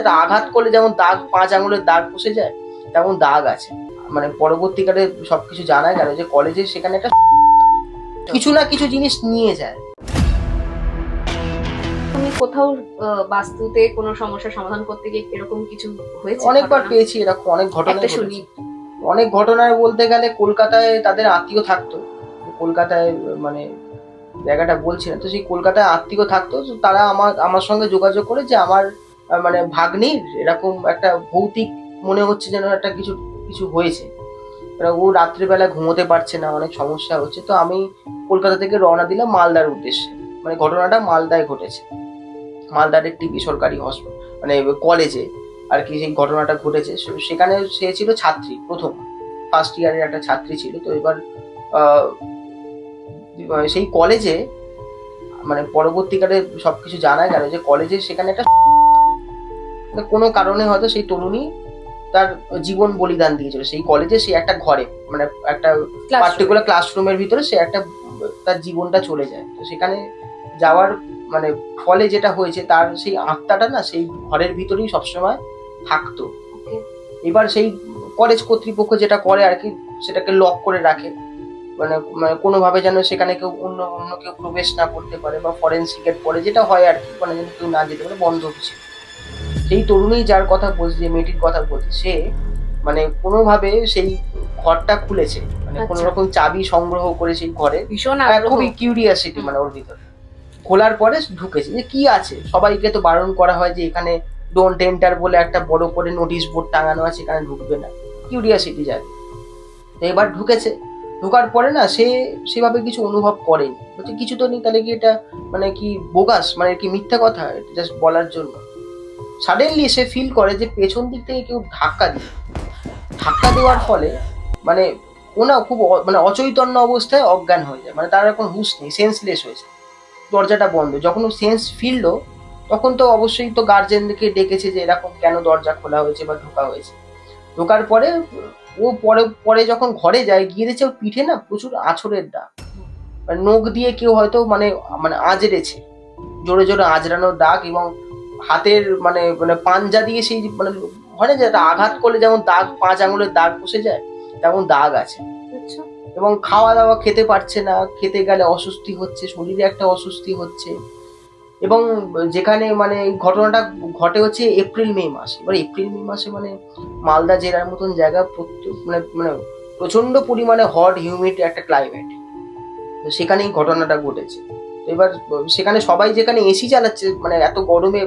একটা আঘাত করলে যেমন দাগ, ৫ আঙুলের দাগ বসে যায়, তেমন দাগ আছে। মানে পরবর্তীকালে সবকিছু জানা গেল যে কলেজে সেখানে একটা কিছু না কিছু জিনিস নিয়ে যায়। তুমি কোথাও বাস্তুতে কোনো সমস্যার সমাধান করতে গিয়ে এরকম কিছু হয়েছে? অনেকবার ঘটনা? পেয়েছি এরকম, অনেক ঘটনাই একটা শুনি। ঘটেছে। অনেক ঘটনায় বলতে গেলে কলকাতায় তাদের আত্মীয় থাকতো। কলকাতায় মানে জায়গাটা বলছি না। তো সেই কলকাতায় আত্মীয় থাকতো। তো তারা আমার সঙ্গে যোগাযোগ করে যে আমার মানে ভাগ্নির এরকম একটা ভৌতিক মনে হচ্ছে যেন একটা কিছু কিছু হয়েছে। এবার ও রাত্রিবেলা ঘুমোতে পারছে না, অনেক সমস্যা হচ্ছে। তো আমি কলকাতা থেকে রওনা দিলাম মালদার উদ্দেশ্যে। মানে ঘটনাটা মালদায় ঘটেছে। মালদার একটি বেসরকারি মানে কলেজে আর কি সেই ঘটনাটা ঘটেছে। সেখানে সে ছিল ছাত্রী, প্রথম ফার্স্ট ইয়ারের একটা ছাত্রী ছিল। তো এবার আহ, সেই কলেজে মানে পরবর্তীকালে সবকিছু জানা গেল যে কলেজে সেখানে একটা কোনো কারণে হয়তো সেই তরুণী তার জীবন বলিদান দিয়েছিল সেই কলেজে। সে একটা ঘরে মানে একটা পার্টিকুলার ক্লাসরুমের ভিতরে সে একটা তার জীবনটা চলে যায়। তো সেখানে যাওয়ার মানে ফলে যেটা হয়েছে তার সেই আত্মাটা না সেই ঘরের ভিতরেই সবসময় থাকতো। এবার সেই কলেজ কর্তৃপক্ষ যেটা করে আর কি, সেটাকে লক করে রাখে। মানে মানে কোনোভাবে যেন সেখানে কেউ অন্য অন্য কেউ প্রবেশ না করতে পারে, বা ফরেনসিকের পরে যেটা হয় আর কি, মানে যেন কেউ না যেতে পারে, বন্ধ হচ্ছে। সেই তরুণী যার কথা বলছি, যে মেয়েটির কথা বলছি, সে মানে কোনোভাবে সেই ঘরটা খুলেছে, মানে কোনো আচ্ছা। রকম চাবি সংগ্রহ করে সেই ঘরে। ভীষণ আগ্রহ। খুবই কিউরিয়াসিটি মানে ওর ভিতরে। খোলার পরে ঢুকেছে যে কি আছে। সবাইকে তো বারণ করা হয় যে এখানে ডোন্ট এন্টার বলে একটা বড় করে নোটিশ বোর্ড টাঙানো আছে, এখানে ঢুকবে না। কিউরিয়াসিটি যাবে। তো এবার ঢুকেছে। ঢোকার পরে না সে সেভাবে কিছু অনুভব করেনি। বলছে কিছু তো নেই, তাহলে কি এটা মানে কি বোগাস, মানে কি মিথ্যা কথা জাস্ট বলার জন্য। সাডেনলি সে ফিল করে যে পেছন দিক থেকে কেউ ধাক্কা দেওয়ার ফলে মানে ও না খুব মানে অচৈতন্য অবস্থায় অজ্ঞান হয়ে যায়। মানে তার এখন হুঁশ নেই, সেন্সলেস হয়েছে। দরজাটা বন্ধ। যখন ও সেন্স ফিরলো, তখন তো অবশ্যই তো গার্জেনকে ডেকেছে যে এরকম কেন দরজা খোলা হয়েছে বা ঢোকা হয়েছে। ঢোকার পরে ও পরে পরে যখন ঘরে যায়, গিয়ে দেখছে ওর পিঠে না প্রচুর আঁচড়ের দাগ। মানে নখ দিয়ে কেউ হয়তো মানে মানে আঁচড়েছে, জোরে জোরে আঁচড়ানোর দাগ। এবং হাতের মানে মানে পাঞ্জা দিয়ে সেই মানে হয় না যে একটা আঘাত করলে যেমন দাগ, ৫ আঙুলের দাগ বসে যায়, তেমন দাগ আছে। আচ্ছা। এবং খাওয়া দাওয়া খেতে পারছে না, খেতে গেলে অস্বস্তি হচ্ছে, শরীরে একটা অস্বস্তি হচ্ছে। এবং যেখানে মানে এই ঘটনাটা ঘটে হচ্ছে এপ্রিল মে মাসে। এবার এপ্রিল মে মাসে মানে মালদা জেলার মতন জায়গা মানে মানে প্রচন্ড পরিমাণে হট হিউমিড একটা ক্লাইমেট। তো সেখানেই ঘটনাটা ঘটেছে। তো এবার সেখানে সবাই যেখানে এসি চালাচ্ছে, মানে এত গরমে